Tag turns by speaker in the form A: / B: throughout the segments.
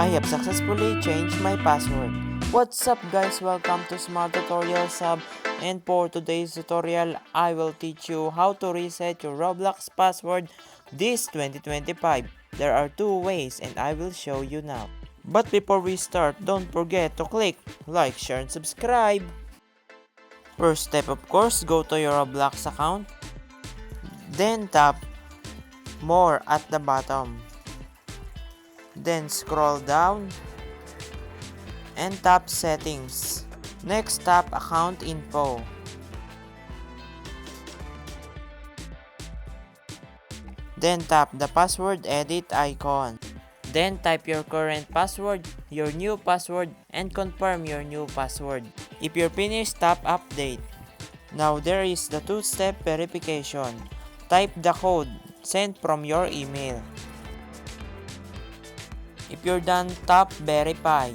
A: I have successfully changed my password. What's up guys, welcome to Smart Tutorials Hub, and for today's tutorial I will teach you how to reset your Roblox password this 2025. There are two ways and I will show you now. But before we start, don't forget to click like, share and subscribe. First step, of course, go to your Roblox account. Then tap more at the bottom. Then scroll down and tap settings. Next, tap account info. Then tap the password edit icon. Then type your current password, your new password, and confirm your new password. If you're finished, tap update. Now there is the two-step verification. Type the code sent from your email. If you're done, tap verify.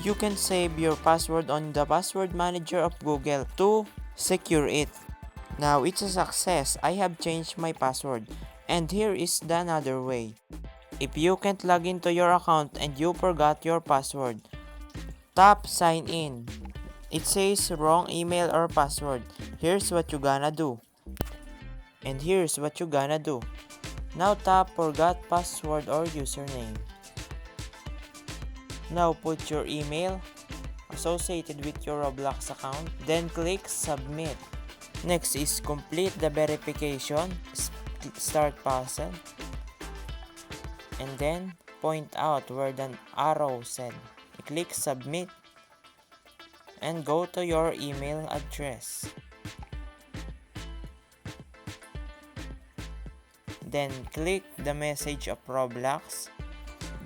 A: You can save your password on the password manager of Google to secure it. Now it's a success. I have changed my password. And here is the another way. If you can't log into your account and you forgot your password, tap sign in. It says wrong email or password. Here's what you gonna do. And here's what you gonna do. Now tap forgot password or username. Now put your email associated with your Roblox account. Then click submit. Next is complete the verification. Start puzzle. And then point out where the arrow said. Click submit. And go to your email address. Then click the message of Roblox.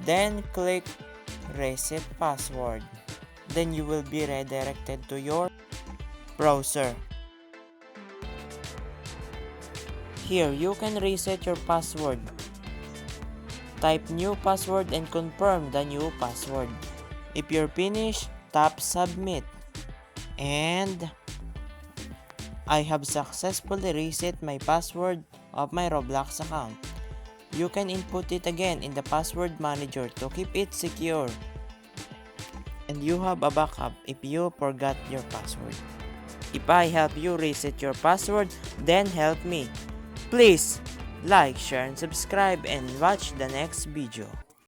A: Then click reset password. Then you will be redirected to your browser. Here you can reset your password. Type new password and confirm the new password. If you're finished, tap submit. And I have successfully reset my password of my Roblox account. You can input it again in the password manager to keep it secure. And you have a backup if you forgot your password. If I help you reset your password, then help me. Please like, share and subscribe and watch the next video.